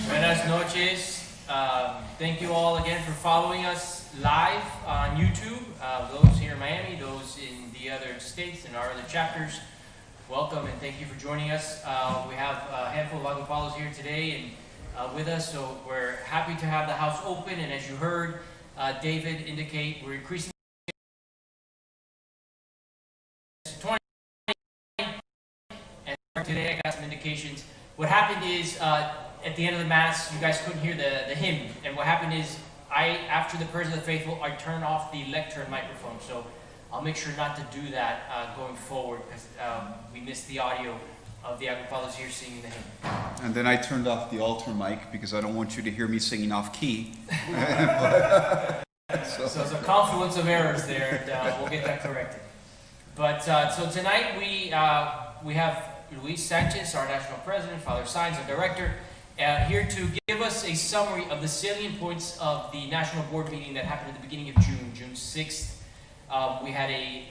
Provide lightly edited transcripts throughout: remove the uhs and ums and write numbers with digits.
Buenas noches. Thank you all again for following us live on YouTube. Those here in Miami, those in the other states and our other chapters, welcome and thank you for joining us. We have a handful of Agupalos here today and with us, so we're happy to have the house open. And as you heard David indicate, we're increasing 20. And today I got some indications. What happened is at the end of the Mass, you guys couldn't hear the hymn. And what happened is, after the prayers of the faithful, I turned off the lectern microphone. So I'll make sure not to do that going forward, because we missed the audio of the Agupalos here singing the hymn. And then I turned off the altar mic because I don't want you to hear me singing off key. So there's a confluence of errors there, and we'll get that corrected. But so tonight we have Luis Sanchez, our national president, Father Sainz, our director, here to give us a summary of the salient points of the national board meeting that happened at the beginning of June 6th. We had a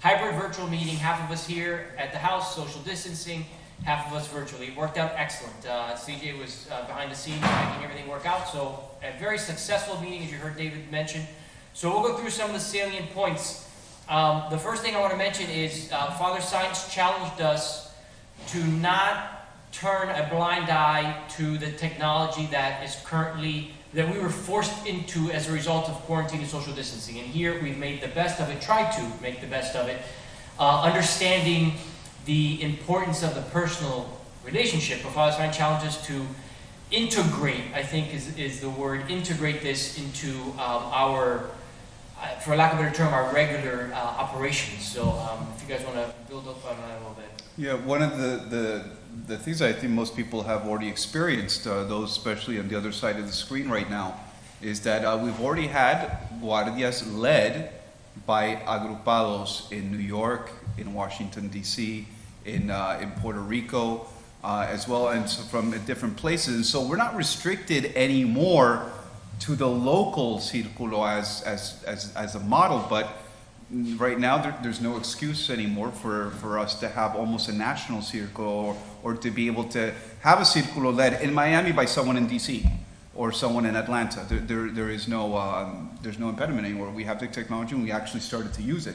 hybrid virtual meeting. Half of us here at the house, social distancing, half of us virtually. It worked out excellent. CJ was behind the scenes making everything work out. So a very successful meeting, as you heard David mention. So we'll go through some of the salient points. The first thing I want to mention is Father Sainz challenged us to not turn a blind eye to the technology that we were forced into as a result of quarantine and social distancing. And here we've made the best of it, tried to make the best of it, understanding the importance of the personal relationship. But Father Sainz challenges to integrate, I think is the word, integrate this into our, for lack of a better term, our regular operations. So if you guys want to build up on that a little bit. Yeah, one of the things I think most people have already experienced, those especially on the other side of the screen right now, is that we've already had guardias led by agrupados in New York, in Washington, D.C., in Puerto Rico, as well, and so from different places. So we're not restricted anymore to the local círculo as a model, but right now there's no excuse anymore for us to have almost a national círculo or to be able to have a círculo led in Miami by someone in DC or someone in Atlanta. There is there's no impediment anymore. We have the technology and we actually started to use it.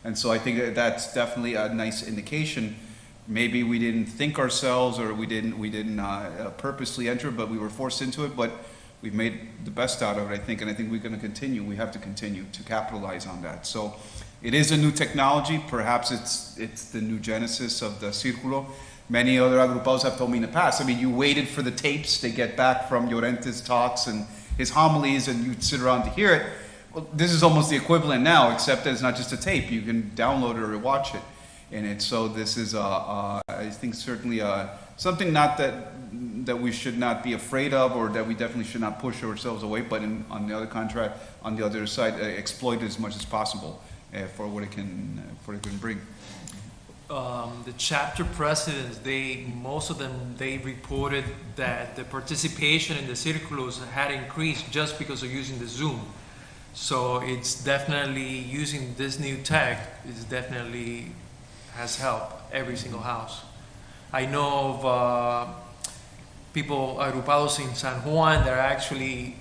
And so I think that's definitely a nice indication. Maybe we didn't think ourselves or we didn't purposely enter, but we were forced into it. But we've made the best out of it, I think, and I think we're going to continue. We have to continue to capitalize on that. So it is a new technology. Perhaps it's the new genesis of the Círculo. Many other agrupados have told me in the past. I mean, you waited for the tapes to get back from Llorente's talks and his homilies, and you'd sit around to hear it. Well, this is almost the equivalent now, except that it's not just a tape. You can download it or watch it in it. So this is, I think, certainly something not that we should not be afraid of, or that we definitely should not push ourselves away, but on the other side, exploit it as much as possible for what it can bring. The chapter presidents, most of them reported that the participation in the círculos had increased just because of using the Zoom. So it's definitely using this new tech has helped every single house. I know of people, agrupados in San Juan, that are actually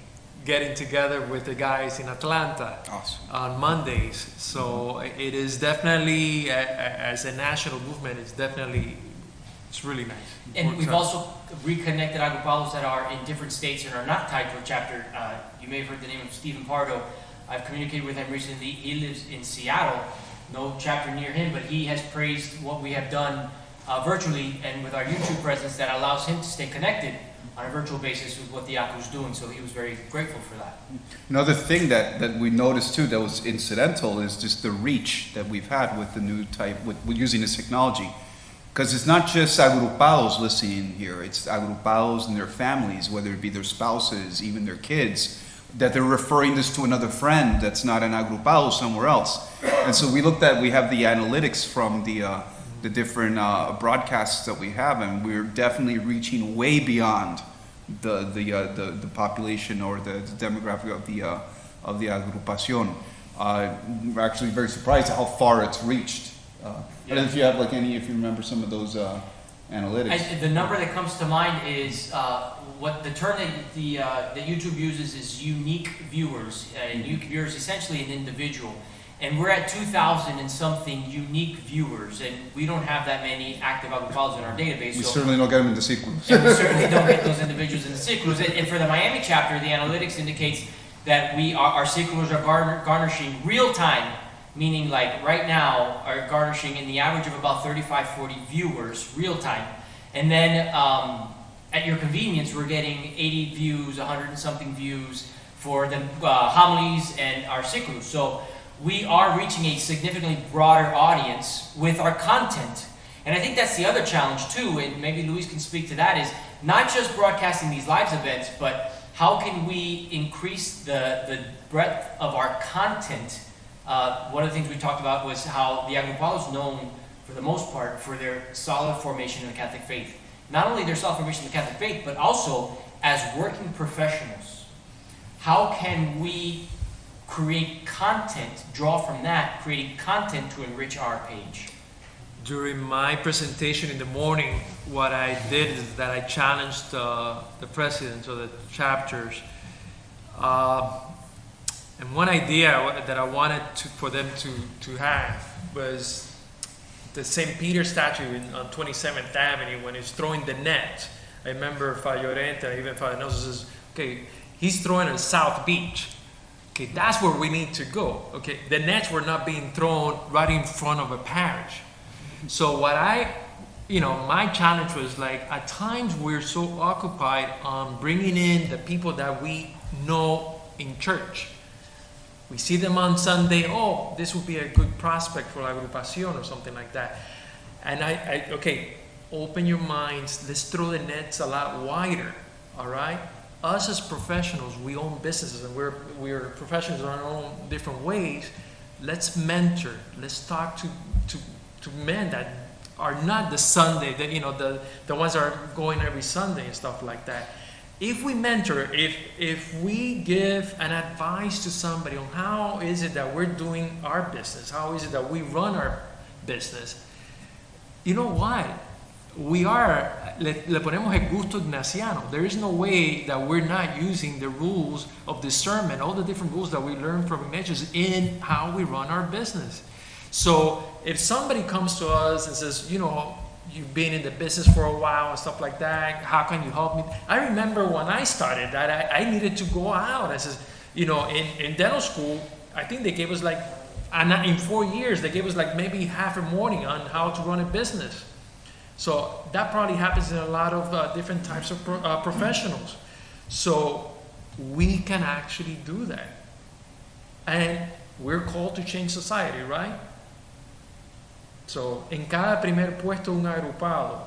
getting together with the guys in Atlanta. Awesome. On Mondays. So it is definitely, as a national movement, it's really nice. And we've also reconnected agrupados that are in different states and are not tied to a chapter. You may have heard the name of Stephen Pardo. I've communicated with him recently. He lives in Seattle, no chapter near him, but he has praised what we have done virtually and with our YouTube presence that allows him to stay connected on a virtual basis with what the ACU's doing. So he was very grateful for that. Another thing that we noticed too that was incidental is just the reach that we've had with the new type, with using this technology. Because it's not just agrupados listening here, it's agrupados and their families, whether it be their spouses, even their kids, that they're referring this to another friend that's not an agrupado somewhere else. And so we have the analytics from the different broadcasts that we have, and we're definitely reaching way beyond the population or the demographic of the agrupación. We're actually very surprised at how far it's reached. I don't know if you have like if you remember some of those analytics. The number that comes to mind is what the term that YouTube uses is unique viewers. Unique viewers, essentially an individual. And we're at 2,000 and something unique viewers, and we don't have that many active agrupados in our database. We certainly don't get them in the sequence. And we certainly don't get those individuals in the ciclos. And for the Miami chapter, the analytics indicates that our ciclos are garnishing real time, meaning like right now are garnishing in the average of about 35, 40 viewers real time. And then at your convenience, we're getting 80 views, 100 and something views for the homilies and our ciclos. So we are reaching a significantly broader audience with our content. And I think that's the other challenge too, and maybe Luis can speak to that, is not just broadcasting these live events, but how can we increase the breadth of our content? One of the things we talked about was how the Agrupado is known, for the most part, for their solid formation in the Catholic faith. Not only their solid formation in the Catholic faith, but also as working professionals. How can we create content, draw from that, creating content to enrich our page? During my presentation in the morning, what I did is that I challenged the presidents of the chapters. And one idea that I wanted for them to have was the St. Peter statue on 27th Avenue when he's throwing the net. I remember Father Llorente, even Father Nelson says, okay, he's throwing on South Beach. Okay, that's where we need to go. Okay, the nets were not being thrown right in front of a parish. So what my challenge was like, at times we're so occupied on bringing in the people that we know in church. We see them on Sunday, oh, this would be a good prospect for La Agrupación or something like that. And okay, open your minds, let's throw the nets a lot wider, all right? Us as professionals, we own businesses and we're professionals in our own different ways. Let's mentor, let's talk to men that are not the Sunday, that the ones that are going every Sunday and stuff like that. If we mentor, if we give an advice to somebody on how is it that we're doing our business, how is it that we run our business, you know what? We are, le ponemos el gusto ignaciano. There is no way that we're not using the rules of discernment, all the different rules that we learn from Ignatius in how we run our business. So if somebody comes to us and says, you've been in the business for a while and stuff like that, how can you help me? I remember when I started that I needed to go out. I says, in dental school, I think they gave us in 4 years, they gave us maybe half a morning on how to run a business. So that probably happens in a lot of different types of professionals. So we can actually do that. And we're called to change society, right? So, en cada primer puesto un agrupado.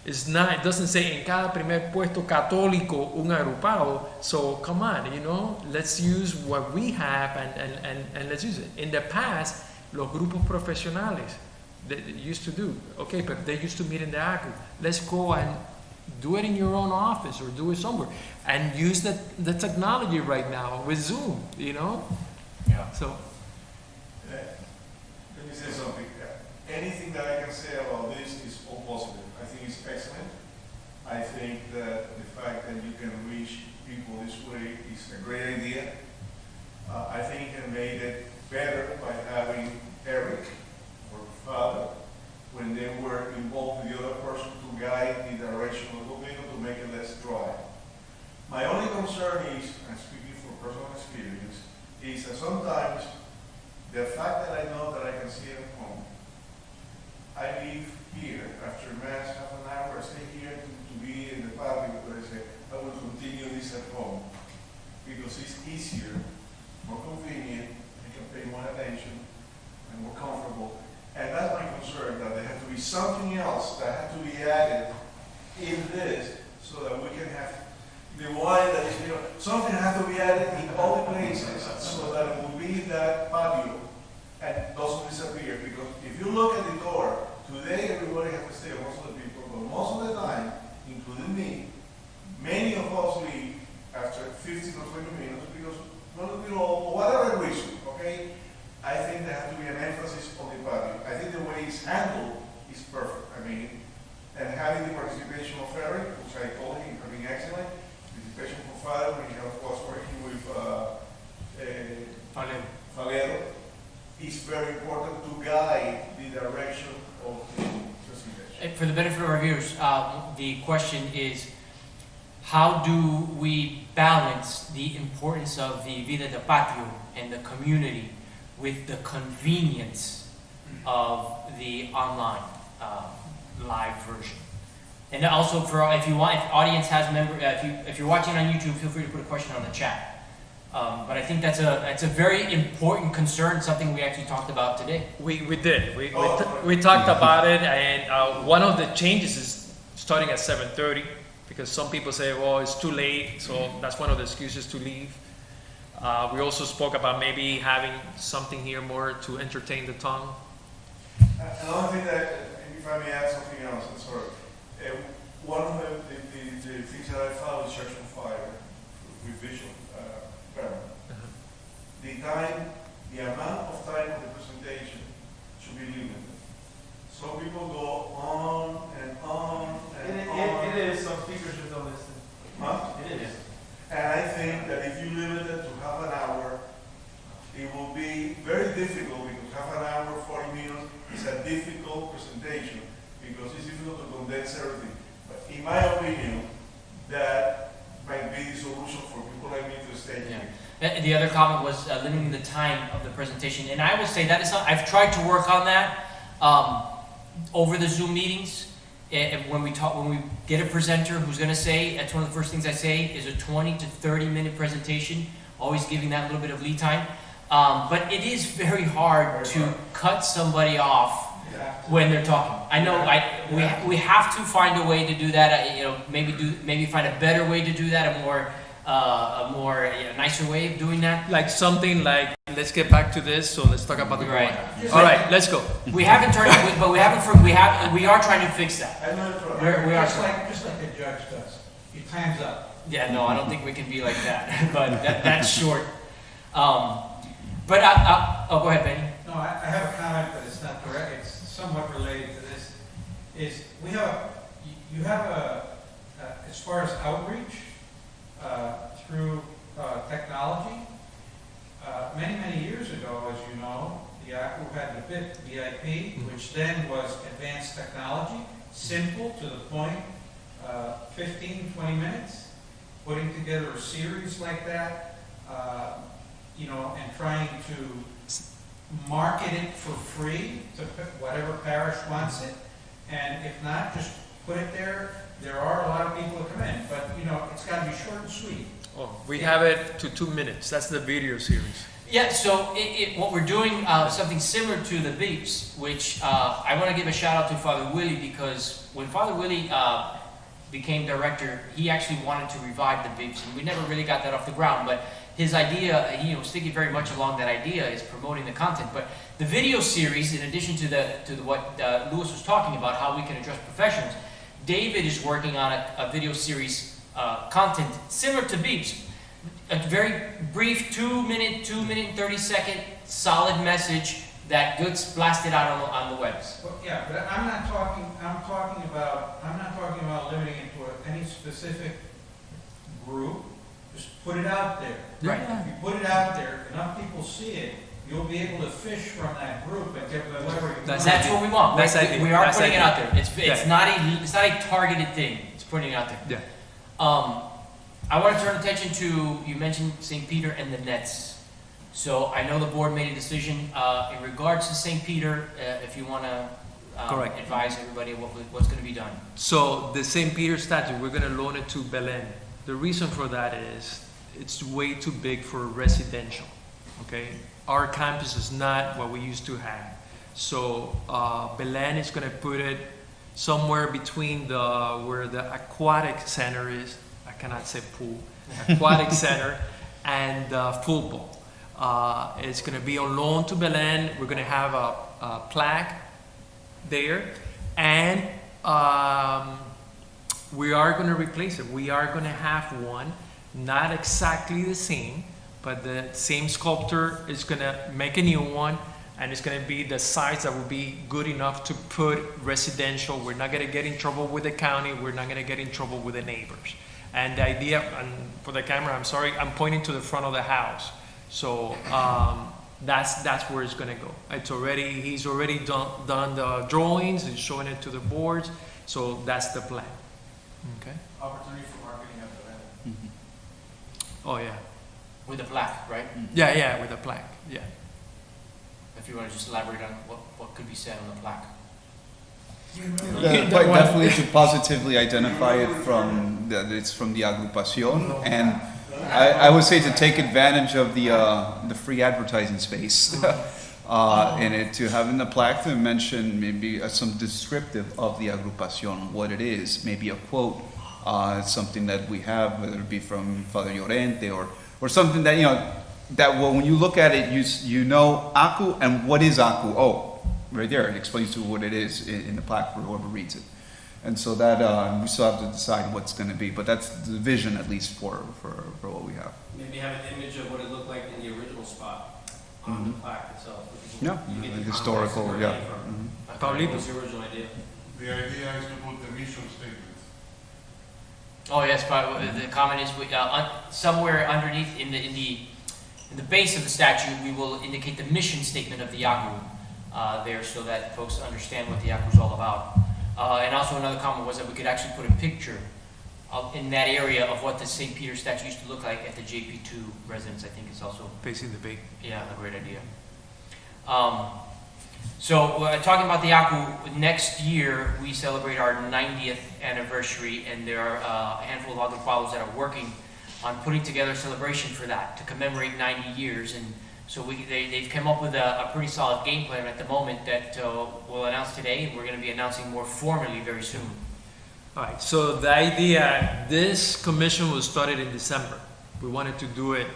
It doesn't say en cada primer puesto católico un agrupado. So, come on, let's use what we have and let's use it. In the past, los grupos profesionales, they used to do, okay, but they used to meet in the agru. Let's go and do it in your own office or do it somewhere. And use the technology right now with Zoom, Yeah. So. Let me say something. Anything that I can say about this is all positive. I think it's excellent. I think that the fact that you can reach people this way is a great idea. I think it made it better by having Erik, or father, when they were involved with the other person to guide the direction of the video to make it less dry. My only concern is, and speaking from personal experience, is that sometimes the fact that I know that I can see it at home, I leave here after Mass half an hour, I stay here to be in the patio, but I say, I will continue this at home because it's easier, more convenient, I can pay more attention, and more comfortable. And that's my concern, that there has to be something else that has to be added in this so that we can have the wine that is, something has to be added in all the places so that it will be that patio and doesn't disappear. Because if you look at the door, today everybody has to stay, most of the people, but most of the time, including me, many of 15 or 20 minutes because, whatever reason, okay? I think there has to be an emphasis on the patio. I think the way it's handled is perfect. I mean, and having the participation of Eric, which I told him has been excellent, participation from Father when he was working with Valero, is very important to guide the direction of the presentation. For the benefit of our viewers, the question is, how do we balance the importance of the Vida de Patio and the community with the convenience of the online live version? And also, if you want, if the audience has if you're watching on YouTube, feel free to put a question on the chat. But I think that's a very important concern, something we actually talked about today. We did. We talked about it, and one of the changes is starting at 7:30, because some people say, well, it's too late, so that's one of the excuses to leave. We also spoke about maybe having something here more to entertain the tongue. Another thing that, if I may add something else, I'm sorry. One of the things that I found in Section 5 with visual impairment, the amount of time of the presentation should be limited. Some people go on and on and on. It is, some speakers just don't listen. Huh? It is. And I think that if you limit it to half an hour, it will be very difficult, because half an hour, 40 minutes is a difficult presentation, because it's difficult to condense everything. But in my opinion, that might be the solution for people like me to stay here. The other comment was limiting the time of the presentation, and I will say that is I've tried to work on that over the Zoom meetings. And when we get a presenter who's going to say, that's one of the first things I say, is a 20 to 30 minute presentation, always giving that little bit of lead time. But it is very hard to cut somebody off when they're talking. I know we have to find a way to do that. Maybe find a better way to do that, a nicer way of doing that. Like something like, let's get back to this, so let's talk about the Right. All right, let's go. We haven't turned it, but we are trying to fix that. I know it's right. We are Just like the judge does. Your time's up. Yeah, no, I don't think we can be like that. But that's short. But oh, go ahead, Benny. No, I have a comment, but it's not correct. It's somewhat related to this. You have as far as outreach through technology, many years ago, as you know, the ACU had the VIP, which then was advanced technology, simple to the point, 15, 20 minutes, putting together a series like that, and trying to market it for free to whatever parish wants it, and if not, just put it there. There are a lot of people that come in, but it's got to be short and sweet. Oh, we have it to 2 minutes. That's the video series. Yeah, so what we're doing, something similar to the beeps, which I want to give a shout out to Father Willie, because when Father Willie became director, he actually wanted to revive the beeps, and we never really got that off the ground. But his idea, he was thinking very much along that idea, is promoting the content. But the video series, in addition to what Luis was talking about, how we can address professions, David is working on a video series content similar to beeps. A very brief 2 minute, 30-second solid message that gets blasted out on the webs. Well, yeah, but I'm not talking about limiting it to any specific group. Just put it out there. Right. If you put it out there, enough people see it, you'll be able to fish from that group and get whatever you want. That's what we want. That's We are That's putting it out there. It's Yeah. not a targeted thing. It's putting it out there. Yeah. I want to turn attention to, you mentioned St. Peter and the nets. So I know the board made a decision in regards to St. Peter, if you want to Correct. advise everybody what's going to be done. So the St. Peter statue, we're going to loan it to Belen. The reason for that is it's way too big for residential. Okay, our campus is not what we used to have. So Belen is going to put it somewhere between where the aquatic center is. I cannot say pool. Aquatic center and football. It's going to be on loan to Belen. We're going to have a plaque there, and we are going to replace it. We are going to have one not exactly the same, but the same sculptor is gonna make a new one, and it's gonna be the size that will be good enough to put residential. We're not gonna get in trouble with the county, we're not gonna get in trouble with the neighbors. And the idea, and for the camera, I'm sorry, I'm pointing to the front of the house. So that's where it's gonna go. He's already done the drawings, he's showing it to the boards, so that's the plan. Okay? Opportunity for marketing at the event. Oh, yeah. With the plaque, right? Yeah, with the plaque, yeah. If you want to just elaborate on what could be said on the plaque. Quite definitely to positively identify it from, that it's from the agrupación, and I would say to take advantage of the free advertising space in it, to have in the plaque to mention maybe some descriptive of the agrupación, what it is, maybe a quote, something that we have, whether it be from Father Llorente or something that, that when you look at it, you know Aku, and what is Aku? Oh, right there, it explains to you what it is in the plaque for whoever reads it. And so that we still have to decide what's going to be, but that's the vision at least for what we have. Maybe have an image of what it looked like in the original spot on the plaque itself. Yeah, You get the historical, context yeah. where it came from. Paulito. What was the original idea? The idea is to put the mission statement. Oh yes, but the comment is somewhere underneath in the base of the statue, we will indicate the mission statement of the Yaku there, so that folks understand what the Yaku is all about. And also another comment was that we could actually put a picture in that area of what the St. Peter statue used to look like at the JP2 residence. I think is also Facing the bay. a great idea. So talking about the Yaku, next year we celebrate our 90th anniversary, and there are a handful of agrupados that are working on putting together a celebration for that to commemorate 90 years. And so they've come up with a pretty solid game plan at the moment that we'll announce today, and we're going to be announcing more formally very soon. All right, so the idea, this commission was started in December. We wanted to do it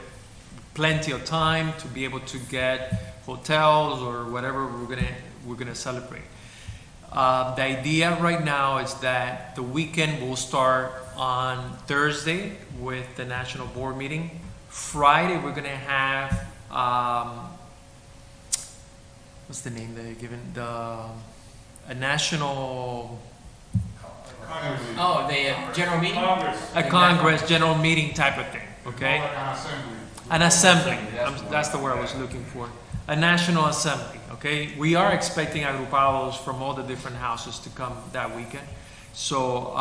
plenty of time to be able to get hotels or whatever we're gonna celebrate. The idea right now is that the weekend will start on Thursday with the national board meeting. Friday we're gonna have what's the name they're given, a national Congress. Oh, the general meeting? Congress general meeting type of thing. Okay. An assembly. An assembly, that's the word I was looking for. A national assembly, okay? We are expecting agrupados from all the different houses to come that weekend. So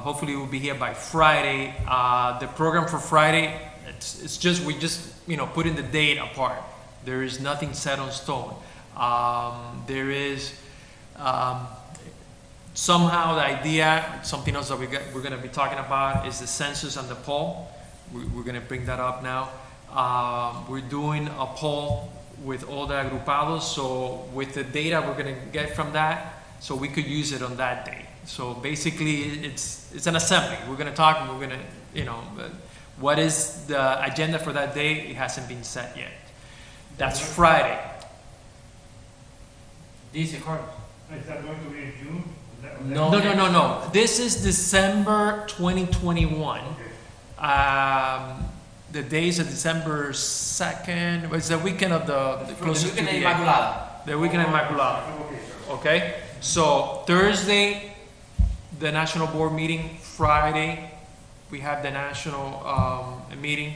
hopefully we'll be here by Friday. The program for Friday, we just put in the date apart. There is nothing set on stone. There is somehow the idea, something else that we're gonna be talking about is the census and the poll. We're gonna bring that up now. We're doing a poll with all the agrupados, so with the data we're going to get from that, so we could use it on that day. So basically it's an assembly. We're going to talk, and we're going to, what is the agenda for that day? It hasn't been set yet. That's Friday. These are Cardinals. Is that going to be in June? No. This is December 2021. Okay. The days of December 2nd, it's the weekend of the closest to the weekend of Inmaculada. The weekend of Inmaculada. Okay, sir. Okay? So Thursday, the national board meeting. Friday, we have the national meeting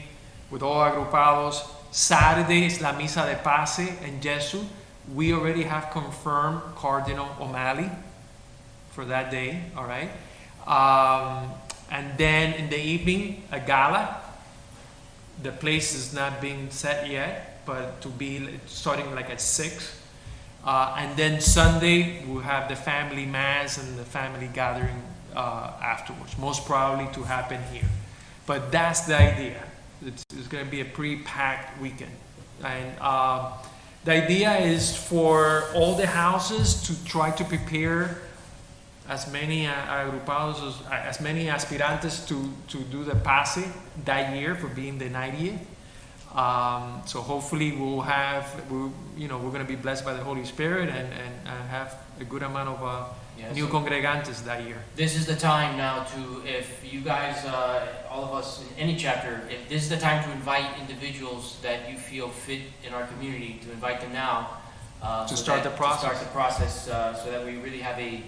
with all agrupados. Saturday is La Misa de Pase and Jesu. We already have confirmed Cardinal O'Malley for that day, all right? And then in the evening, a gala. The place is not being set yet, but to be starting like at 6. And then Sunday, we'll have the family mass and the family gathering afterwards, most probably to happen here. But that's the idea. It's going to be a pre-packed weekend. And the idea is for all the houses to try to prepare as many agrupados, as many aspirantes to do the pase that year for being the 90th. So hopefully we're going to be blessed by the Holy Spirit and have a good amount of Yeah, new so congregantes that year. this is the time now to, if you guys, all of us in any chapter, if this is the time to invite individuals that you feel fit in our community, to invite them now. To start the process. To start the process, so that we really have a,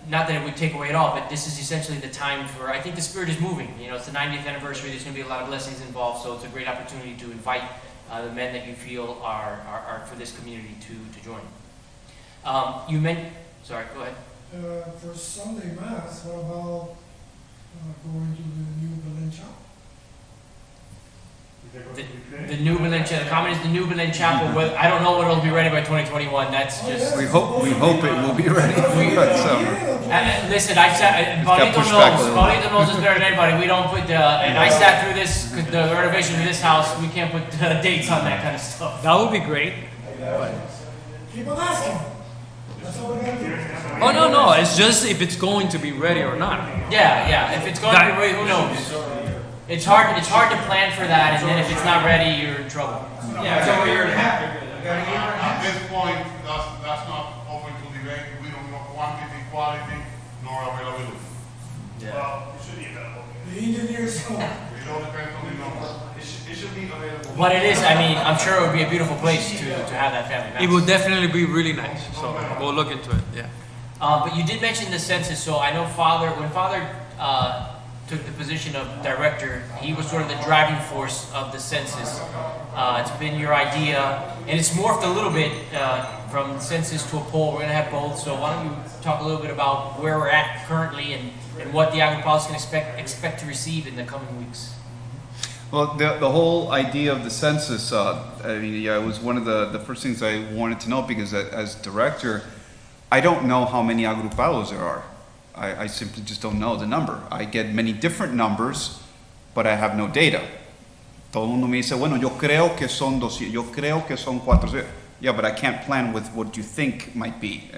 not that it would take away at all, but this is essentially the time for, I think the spirit is moving. You know, it's the 90th anniversary, there's gonna be a lot of blessings involved, so it's a great opportunity to invite the men that you feel are for this community to join. You meant, sorry, go ahead. For Sunday Mass, what about going to the new Berlin Chapel? The New Berlin Chapel, the comment is the New Berlin Chapel, I don't know when it'll be ready by 2021, that's just. We hope it will be ready for that summer. Listen, I sat, Paulito knows this better than anybody, we don't put, and I sat through this, the renovation of this house, we can't put dates on that kind of stuff. That would be great. Keep on asking. That's all we're gonna do. Oh, no, it's just if it's going to be ready or not. Yeah, if it's going to be ready, who knows? It's hard to plan for that, and then if it's not ready, you're in trouble. Yeah, so we're happy. At this point, that's not open to debate. We don't know quantity, quality, nor availability. Well, it should be available. The engineers know. It all depends on the number. It should be available. But it is, I mean, I'm sure it would be a beautiful place to have that family mass. It would definitely be really nice, so we'll look into it, yeah. But you did mention the census, so I know when Father took the position of director, he was sort of the driving force of the census. It's been your idea, and it's morphed a little bit from census to a poll. We're going to have both, so why don't you talk a little bit about where we're at currently and what the Agriculturists can expect to receive in the coming weeks. Well, the whole idea of the census, it was one of the first things I wanted to know, because as director, I don't know how many agrupados there are. I simply just don't know the number. I get many different numbers, but I have no data. Todo el mundo me dice, bueno, yo creo que son 200, yo creo que son 400. Yeah, but I can't plan with what you think might be.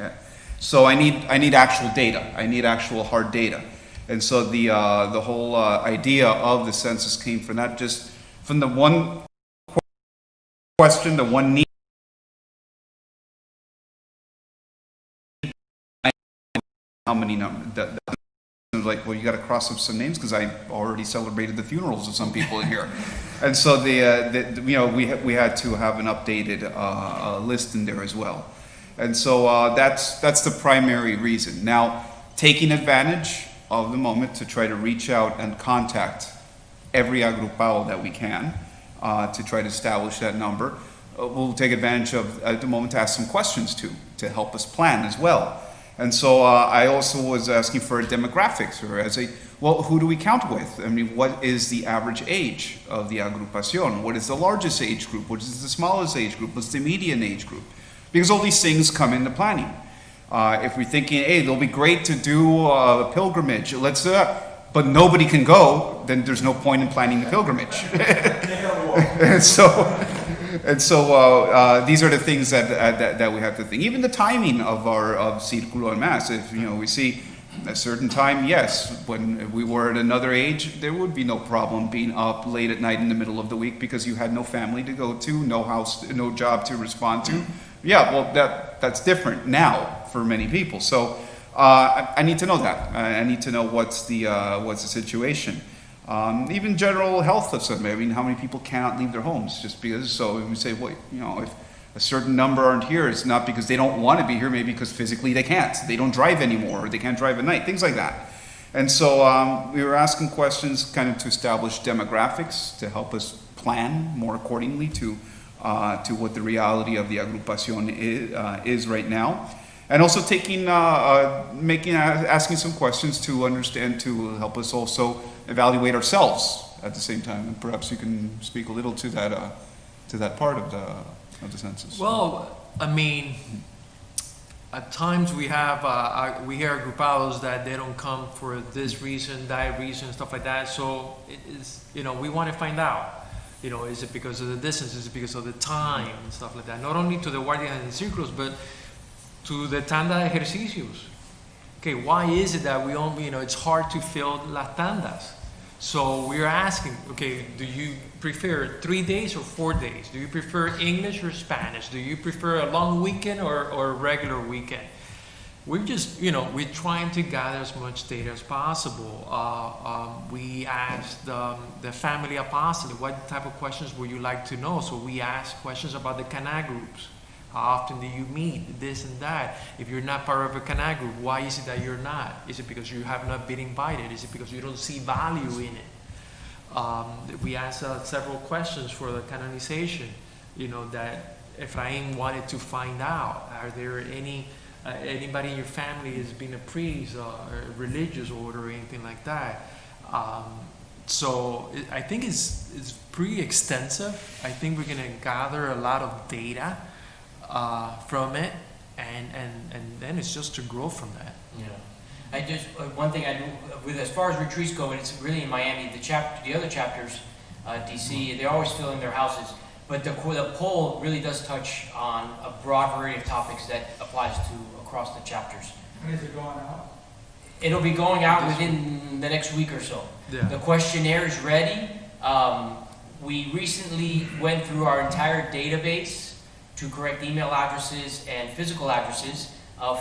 So I need actual data. I need actual hard data. And so the whole idea of the census came from that, just from the one question, the one need. How many numbers? That was like, well, you got to cross up some names because I already celebrated the funerals of some people in here, and so we had to have an updated list in there as well, and so that's the primary reason. Now, taking advantage of the moment to try to reach out and contact every agrupado that we can to try to establish that number. We'll take advantage of at the moment to ask some questions to help us plan as well. And so I also was asking for demographics, or who do we count with? I mean, what is the average age of the agrupación? What is the largest age group? What is the smallest age group? What's the median age group? Because all these things come into planning. If we're thinking, hey, it'll be great to do a pilgrimage, let's do that, but nobody can go, then there's no point in planning the pilgrimage. And so these are the things that we have to think. Even the timing of Círculo and Mass. If we see a certain time, yes, when we were at another age, there would be no problem being up late at night in the middle of the week because you had no family to go to, no house, no job to respond to. Yeah, well, that's different now for many people. So I need to know that. I need to know what's the situation. Even general health of somebody. I mean, how many people cannot leave their homes just because? So we say, well, if a certain number aren't here, it's not because they don't want to be here, maybe because physically they can't. They don't drive anymore, or they can't drive at night, things like that. And so we were asking questions kind of to establish demographics to help us plan more accordingly to what the reality of the agrupación is right now. And also asking some questions to understand, to help us also evaluate ourselves at the same time. And perhaps you can speak a little to that part of the census. Well, I mean, at times we hear agrupados that they don't come for this reason, that reason, stuff like that. So it is, we want to find out. Is it because of the distance? Is it because of the time and stuff like that? Not only to the Guardia and the Círculos, but to the tanda ejercicios. Okay, why is it that we only, it's hard to fill las tandas? So we're asking, okay, do you prefer 3 days or 4 days? Do you prefer English or Spanish? Do you prefer a long weekend or a regular weekend? We're just, you know, we're trying to gather as much data as possible. We asked the family apostolate, what type of questions would you like to know? So we asked questions about the Cana groups. How often do you meet? This and that. If you're not part of a Cana group, why is it that you're not? Is it because you have not been invited? Is it because you don't see value in it? We asked several questions for the canonization, you know, that Ephraim wanted to find out. Are there anybody in your family has been a priest or a religious order or anything like that? So I think it's pretty extensive. I think we're going to gather a lot of data from it, and then it's just to grow from that. Yeah. I just, one thing I do, with as far as retreats go, and it's really in Miami, the other chapters, DC, they're always filling their houses. But the poll really does touch on a broad variety of topics that applies to across the chapters. When is it going out? It'll be going out within the next week or so. Yeah. The questionnaire is ready. We recently went through our entire database to correct email addresses and physical addresses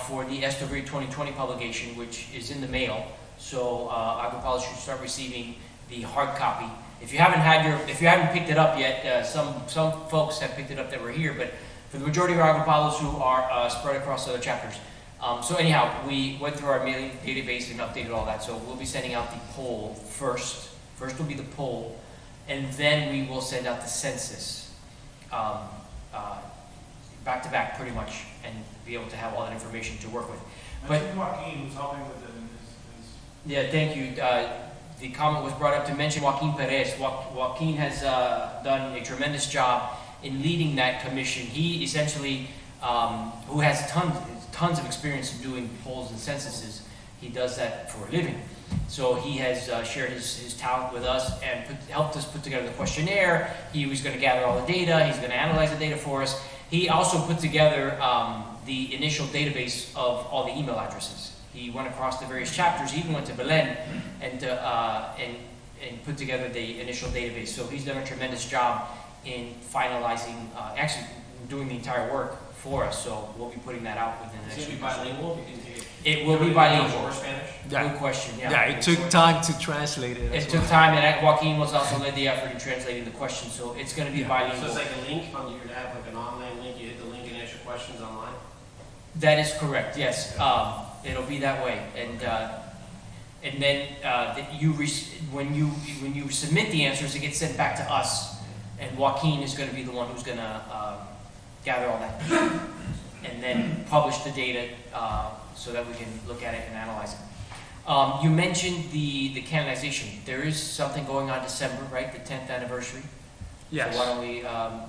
for the Estovir 2020 publication, which is in the mail. So Agropoli should start receiving the hard copy. If you haven't picked it up yet, some folks have picked it up that were here, but for the majority of our Agropolos who are spread across other chapters. So anyhow, we went through our mailing database and updated all that. So we'll be sending out the poll first. First will be the poll, and then we will send out the census back to back pretty much, and be able to have all that information to work with. But Joaquin, who's helping with it, yeah, thank you. The comment was brought up to mention Joaquin Perez. Joaquin has done a tremendous job in leading that commission. He essentially, who has tons of experience in doing polls and censuses, he does that for a living. So he has shared his talent with us and helped us put together the questionnaire. He was going to gather all the data. He's going to analyze the data for us. He also put together the initial database of all the email addresses. He went across the various chapters. He even went to Belen and put together the initial database. So he's done a tremendous job in finalizing, actually doing the entire work for us. So we'll be putting that out within the next Is it week. bilingual? It will be bilingual. Or Spanish? Yeah. Good question. Yeah. Yeah, it took time to translate it. It took time, and Joaquin was also led the effort in translating the question. So it's going to be So bilingual. it's like a link, you're gonna have like an online link, you hit the link and answer questions online? That is correct. Yes, it'll be that way, and then when you submit the answers, it gets sent back to us, and Joaquin is going to be the one who's going to gather all that and then publish the data so that we can look at it and analyze it. You mentioned the canonization. There is something going on December, right? The 10th anniversary. Yes. So why don't we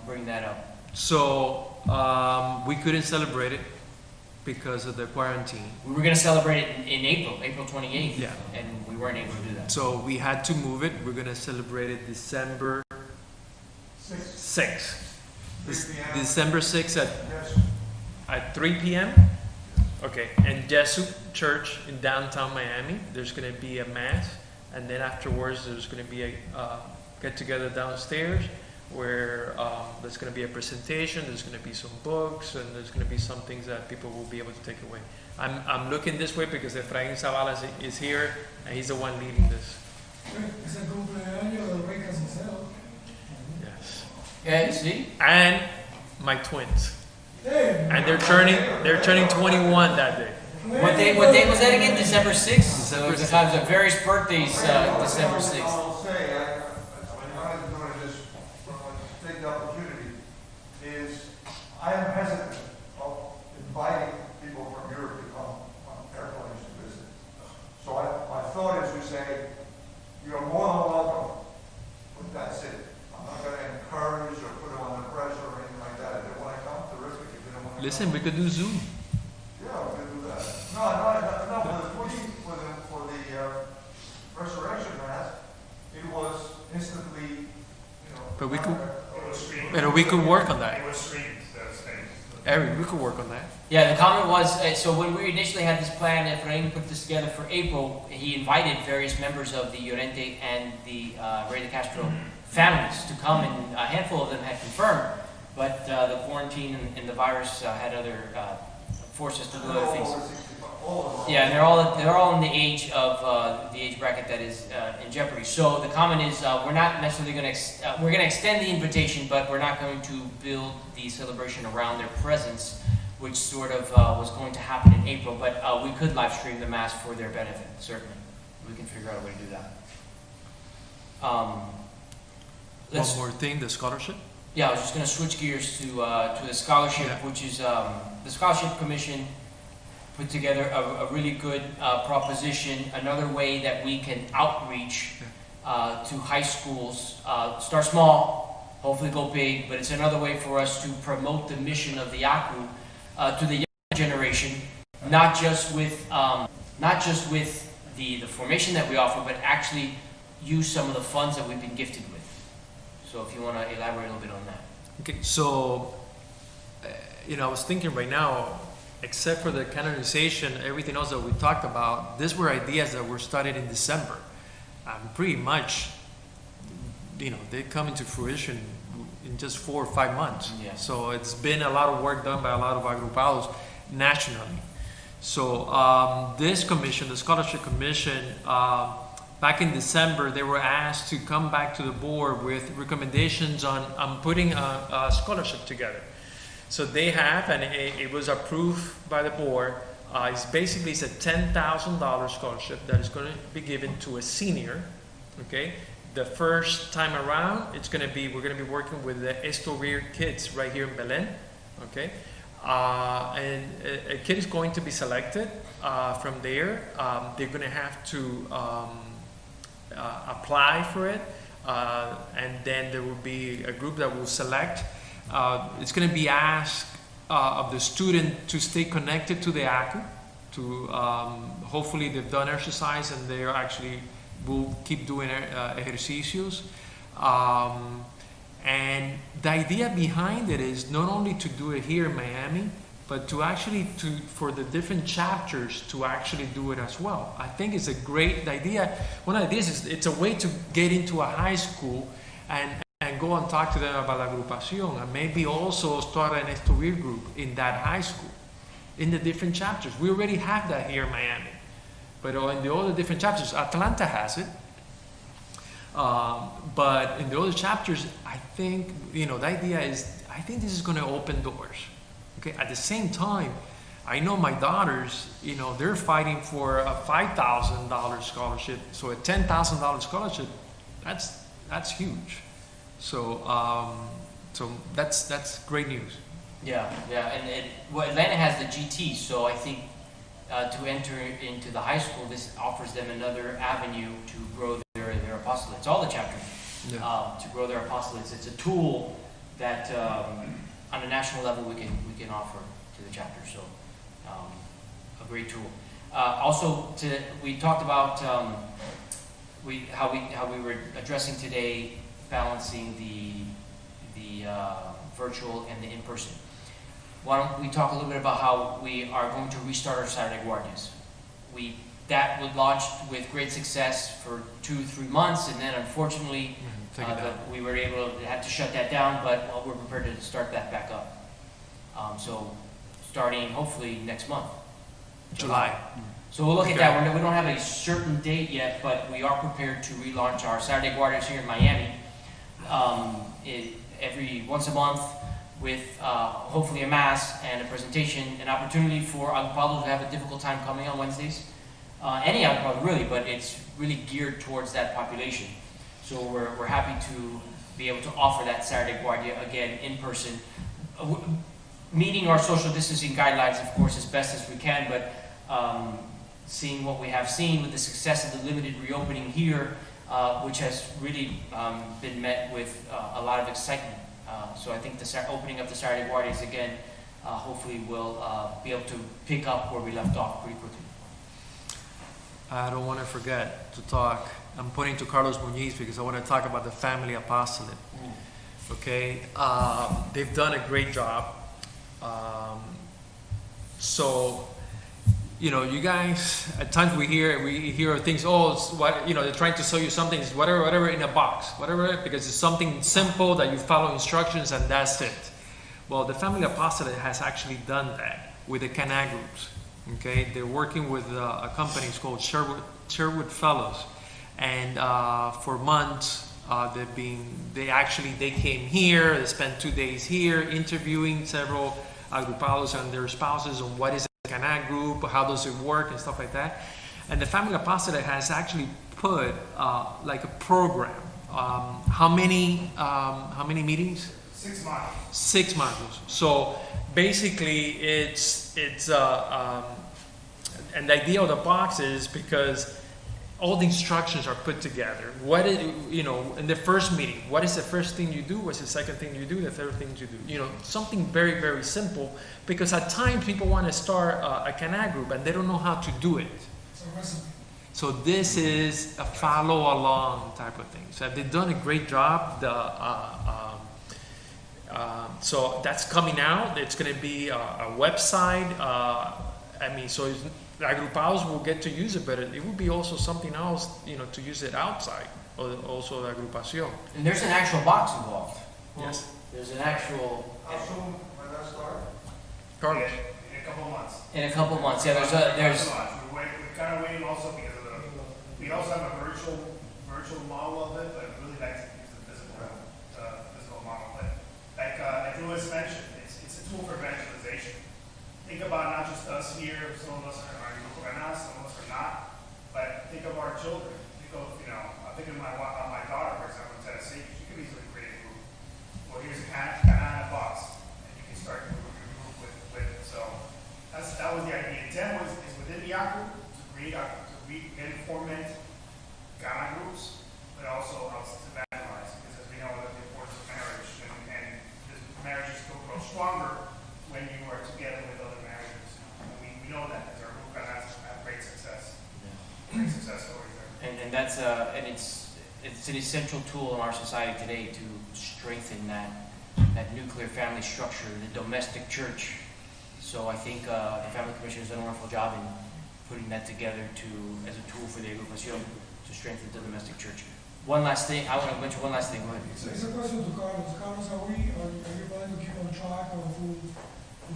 bring that up? So we couldn't celebrate it because of the quarantine. We were going to celebrate it in April 28th, Yeah. and we weren't able to do that. So we had to move it. We're gonna celebrate it December 6th. December 6th at 3 p.m. Okay, and Jesup Church in downtown Miami. There's gonna be a mass, and then afterwards there's gonna be a get together downstairs where there's going to be a presentation, there's going to be some books, and there's going to be some things that people will be able to take away. I'm looking this way because Efraín Zavala is here, and he's the one leading this. Es el cumpleaños del Rey Casicero. Yes. Yeah, see? And my twins. Hey, And they're turning 21 that day. What day was that again? December 6th? So December the times of various birthdays, December 6th. I'll say, I'm going to just take the opportunity, is I am hesitant of inviting people from Europe to come on airplanes to visit. So my thought is we say, you're more than welcome, but that's it. I'm not going to encourage or put them under pressure or anything like that. If they want to come, terrific. If they don't want to Listen, we could do Zoom. yeah, we can do that. No, for the resurrection mass, it was instantly, But we could, It was streamed. but we could work on that. It was streamed, those things. Eric, we could work on that. Yeah, the comment was, so when we initially had this plan, Efraín put this together for April, he invited various members of the Llorente and the Rey de Castro families to come, and a handful of them had confirmed, but the quarantine and the virus had other forced us to do other things. all of them. Yeah, and they're all in the age of the age bracket that is in jeopardy. So the comment is we're not necessarily going to we're going to extend the invitation, but we're not going to build the celebration around their presence, which sort of was going to happen in April. But we could live stream the mass for their benefit. Certainly, we can figure out a way to do that. Let's- One more thing, the scholarship. Yeah, I was just going to switch gears to the scholarship, Yeah. which is the Scholarship Commission put together a really good proposition, another way that we can outreach to high schools. Start small, hopefully go big, but it's another way for us to promote the mission of the ACU to the young generation, not just with the formation that we offer, but actually use some of the funds that we've been gifted with. So if you want to elaborate a little bit on that. Okay, so, I was thinking right now, except for the canonization, everything else that we talked about, these were ideas that were started in December. Pretty much, they come into fruition in just 4 or 5 months. Yeah. So it's been a lot of work done by a lot of agrupados nationally. So this commission, the Scholarship Commission, back in December, they were asked to come back to the board with recommendations on putting a scholarship together. So they have, and it was approved by the board. It's a $10,000 scholarship that is going to be given to a senior. Okay, the first time around, we're going to be working with the Estoril kids right here in Belen. Okay, and a kid is going to be selected from there. They're going to have to apply for it, and then there will be a group that will select. It's going to be asked of the student to stay connected to the ACU, to hopefully they've done exercise and they actually will keep doing ejercicios. And the idea behind it is not only to do it here in Miami, but to actually for the different chapters to actually do it as well. I think it's a great idea. One of the ideas is it's a way to get into a high school and go and talk to them about la agrupación, and maybe also start an Estoril group in that high school, in the different chapters. We already have that here in Miami, but in the other different chapters, Atlanta has it. But in the other chapters, I think, the idea is, I think this is going to open doors. Okay. At the same time, I know my daughters, they're fighting for a $5,000 scholarship. So a $10,000 scholarship, that's huge. So, that's great news. Yeah, and Atlanta has the GT, so I think to enter into the high school, this offers them another avenue to grow their apostolates. All the chapters to grow their apostolates. It's a tool that on a national level we can offer to the chapter. So a great tool. Also, we talked about how we were addressing today, balancing the virtual and the in-person. Why don't we talk a little bit about how we are going to restart our Saturday Guardias? That was launched with great success for 2-3 months, and then unfortunately we were had to shut that down, but we're prepared to start that back up. So starting hopefully next month. July. So we'll look at that. We don't have a certain date yet, but we are prepared to relaunch our Saturday Guardias here in Miami every once a month with hopefully a mass and a presentation, an opportunity for agrupados who have a difficult time coming on Wednesdays. Any agrupado really, but it's really geared towards that population. So we're happy to be able to offer that Saturday Guardia again in person, meeting our social distancing guidelines, of course, as best as we can, but seeing what we have seen with the success of the limited reopening here, which has really been met with a lot of excitement. So I think the opening of the Saturday Guardias again, hopefully will be able to pick up where we left off pretty quickly. I don't want to forget to talk. I'm pointing to Carlos Muñiz because I want to talk about the family apostolate. Okay, they've done a great job. So, you guys, at times we hear things, it's what, they're trying to sell you something, it's whatever in a box, whatever, because it's something simple that you follow instructions and that's it. Well, the family apostolate has actually done that with the Cana groups. Okay, they're working with a company, it's called Sherwood Fellows, and for months they came here, they spent 2 days here interviewing several agrupados and their spouses on what is a Cana group, how does it work, and stuff like that. And the Family Apostolate has actually put like a program. How many meetings? 6 months. 6 modules. So basically, and the idea of the box is because all the instructions are put together. What is, in the first meeting, what is the first thing you do? What's the second thing you do? The third thing you do? Something very, very simple. Because at times people want to start a Cana group and they don't know how to do it. It's a recipe. So this is a follow along type of thing. So they've done a great job. So that's coming out. It's going to be a website. So agrupados will get to use it, but it will be also something else, to use it outside, or also the agrupación. And there's an actual box involved. Yes. There's an actual, How soon will that start? Carlos. In a couple of months. in a couple months, yeah, there's We're kind of waiting also because of we also have a virtual model of it, but we really like to use the physical model. But like Luis mentioned, it's a tool for evangelization. Think about not just us here, some of us are some of us are not, but think of our children. Think of, I think of my daughter, for example, in Tennessee. She could easily create a group. Well, here's a Cana box, and you can start your group with it. So that was the idea. Intent is within the group to create and format Cana groups, but also helps to evangelize, because as we know, the importance of marriage, and marriages grow stronger when you are together with other marriages. We know that because our group has had great success stories there. and that's it's an essential tool in our society today to strengthen that nuclear family structure, the domestic church. So I think the Family Commission has done a wonderful job in putting that together as a tool for the agrupación to strengthen the domestic church. One last thing, I want to mention one last thing. Go ahead. So it's a question to Carlos. Carlos, are you planning to keep on track of who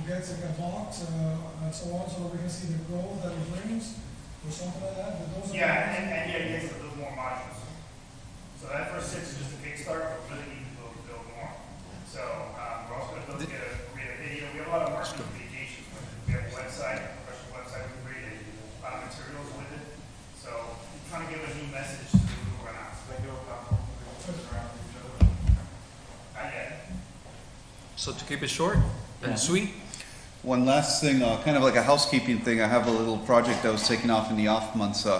gets a box and so on, so that we can see the growth that it brings, or something like that? But those are Yeah, and the idea is to build more modules. So that first 6 is just a kickstart, but really need to build more. So we're also going to get a video. We have a lot of marketing communications. We have a website, a professional website. We created a lot of materials with it. So we're trying to give a new message to the group right now. So they go platform around each other. Not yet. So to keep it short and sweet. One last thing, kind of like a housekeeping thing. I have a little project that was taken off in the off months. I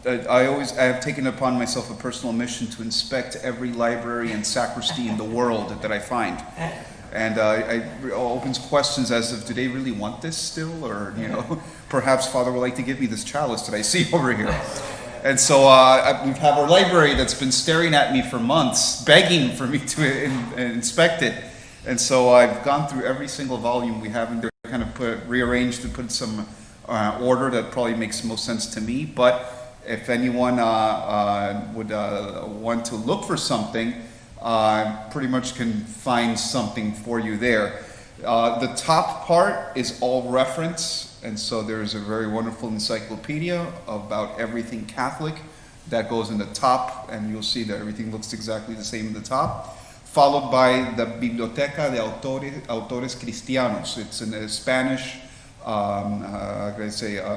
have taken upon myself a personal mission to inspect every library and sacristy in the world that I find. And it opens questions as if, do they really want this still? Or, perhaps Father would like to give me this chalice that I see over here. And so we have our library that's been staring at me for months, begging for me to inspect it. And so I've gone through every single volume we have in there, kind of rearranged to put some order that probably makes most sense to me. But if anyone would want to look for something, pretty much can find something for you there. The top part is all reference, and so there's a very wonderful encyclopedia about everything Catholic that goes in the top, and you'll see that everything looks exactly the same in the top. Followed by the Biblioteca de Autores Cristianos. It's in a Spanish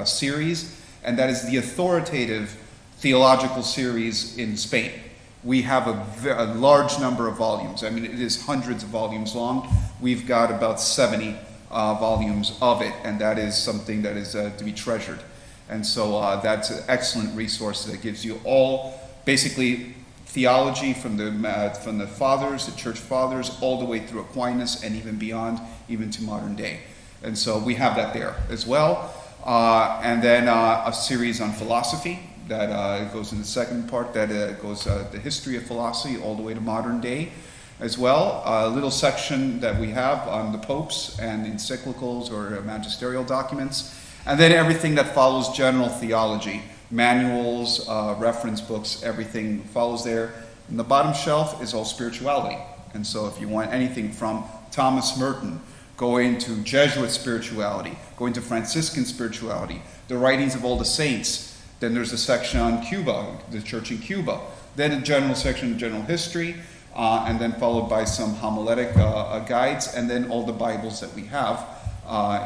series, and that is the authoritative theological series in Spain. We have a large number of volumes. I mean, it is hundreds of volumes long. We've got about 70 volumes of it, and that is something that is to be treasured. And so that's an excellent resource that gives you all, basically, theology from the fathers, the church fathers, all the way through Aquinas and even beyond, even to modern day. And so we have that there as well. And then a series on philosophy that goes in the second part, that goes the history of philosophy all the way to modern day as well. A little section that we have on the popes and encyclicals or magisterial documents. And then everything that follows general theology. Manuals, reference books, everything follows there. And the bottom shelf is all spirituality. And so if you want anything from Thomas Merton go into Jesuit spirituality, go into Franciscan spirituality, the writings of all the saints. Then there's a section on Cuba, the church in Cuba. Then a general section of general history, and then followed by some homiletic guides, and then all the Bibles that we have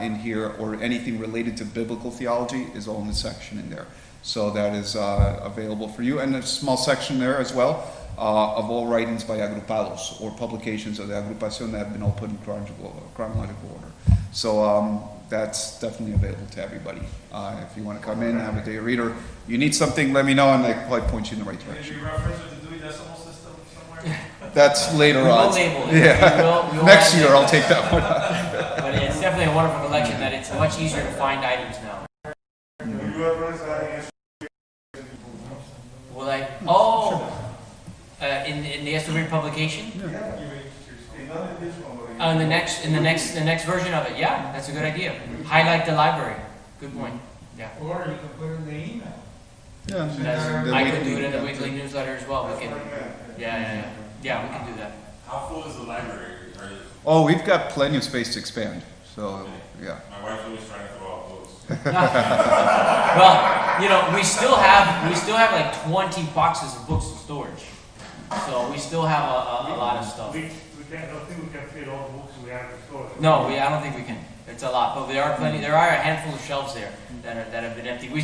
in here, or anything related to biblical theology is all in the section in there. So that is available for you. And there's a small section there as well of all writings by agrupados, or publications of the agrupación that have been all put in chronological order. So that's definitely available to everybody. If you want to come in, have a day reader, you need something, let me know, and I can probably point you in the right direction. Did you reference to the Dewey Decimal System somewhere? That's later We will on. label it. Yeah. We will Next add year it. I'll take that one. But it's definitely a wonderful collection that it's much easier to find items now. Will you address that Well, like, oh, in the Estovir publication? not in this one, but Oh, in the next version of it, yeah, that's a good idea. Highlight the library, good point, yeah. Or you can put it in the email. Yeah. That's- I could do it in the weekly newsletter as well, we can, yeah, we can do that. How full is the library? Are you, Oh, we've got plenty of space to expand. So, yeah. my wife's always trying to throw out books. Well, you know, we still have like 20 boxes of books in storage. So we still have a lot of stuff. We can't, I don't think we can fit all the books we have in store. No, I don't think we can. It's a lot, but there are a handful of shelves there that have been empty. We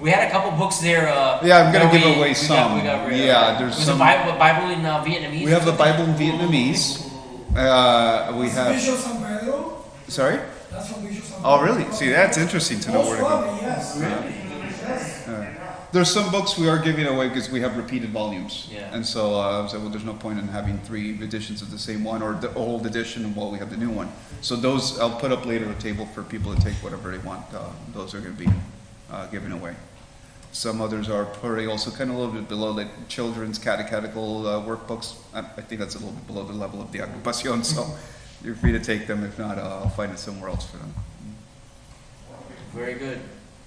had a couple books there. Yeah, I'm gonna that give we- away we some. got rid of. Yeah, there's Was some. a Bible in Vietnamese? We have the Bible in Vietnamese. We have. Bishop San Pedro, Sorry? that's from Bishop San Pedro. Oh, really? See, that's interesting to know Most where to go. probably, yes. Yes. There's some books we are giving away because we have repeated volumes. Yeah. And so, well, there's no point in having 3 editions of the same one, or the old edition while we have the new one. So those, I'll put up later a table for people to take whatever they want. Those are going to be given away. Some others are probably also kind of a little bit below, like children's catechetical workbooks. I think that's a little bit below the level of the agrupación, so you're free to take them. If not, I'll find it somewhere else for them. Very good.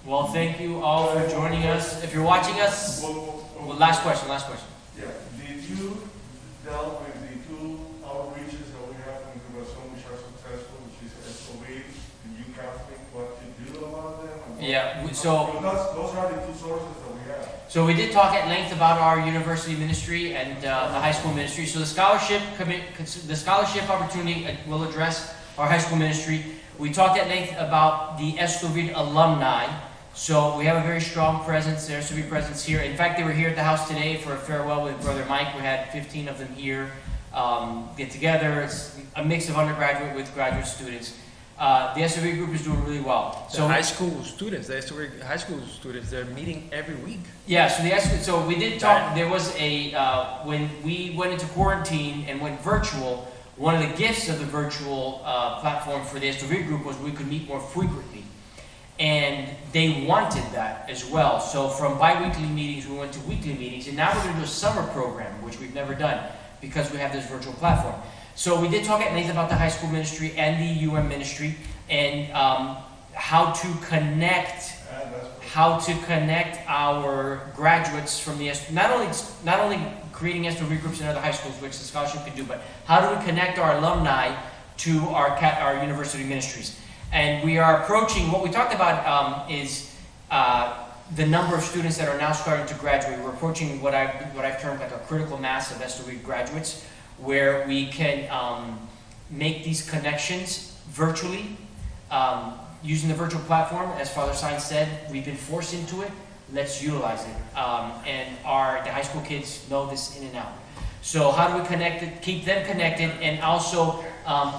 Well, thank you all for joining us. If you're watching us, last question. Yeah, did you dealt with the 2 outreaches that we have in Curazon which are successful, which is SOB, and you Catholic, what to do about them? and what- Yeah, Those are the 2 sources that we have. So we did talk at length about our university ministry and the high school ministry. So the scholarship opportunity will address our high school ministry. We talked at length about the Estovir alumni. So we have a very strong presence, the Estovir presence here. In fact, they were here at the house today for a farewell with Brother Mike. We had 15 of them here get together. It's a mix of undergraduate with graduate students. The Estovir group is doing really well. So high school students, they're meeting every week. Yeah, so we did talk, there was when we went into quarantine and went virtual, one of the gifts of the virtual platform for the Estovir group was we could meet more frequently. And they wanted that as well. So from bi-weekly meetings, we went to weekly meetings, and now we're going to do a summer program, which we've never done because we have this virtual platform. So we did talk at length about the high school ministry and the UM ministry, and how to connect our graduates from the not only creating Estovir groups in other high schools, which the scholarship can do, but how do we connect our alumni to our university ministries? And we are approaching, what we talked about is the number of students that are now starting to graduate. We're approaching what I've termed like a critical mass of Estovir graduates, where we can make these connections virtually, using the virtual platform. As Father Sainz said, we've been forced into it, let's utilize it. And the high school kids know this in and out. So how do we keep them connected, and also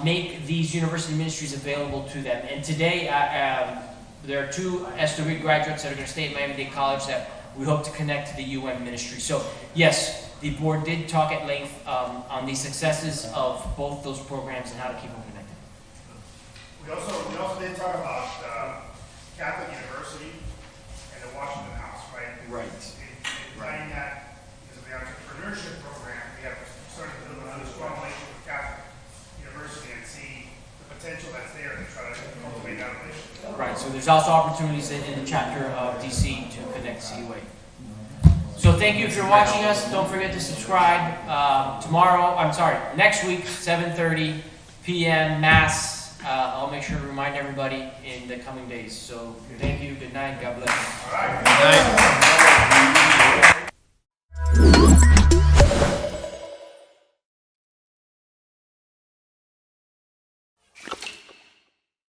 make these university ministries available to them? And today, there are 2 Estovir graduates that are going to stay at Miami-Dade College that we hope to connect to the UM ministry. So yes, the board did talk at length on the successes of both those programs and how to keep them connected. We also did talk about Catholic University and the Washington House, right? Right. Implying that because of the entrepreneurship program, we have started to build another strong relationship with Catholic University and see the potential that's there to try to cultivate that relationship. Right, so there's also opportunities in the chapter of DC to connect CUA. So thank you if you're watching us. Don't forget to subscribe. Next week, 7:30 p.m. Mass I'll make sure to remind everybody in the coming days. So thank you, good night, God bless. Good night.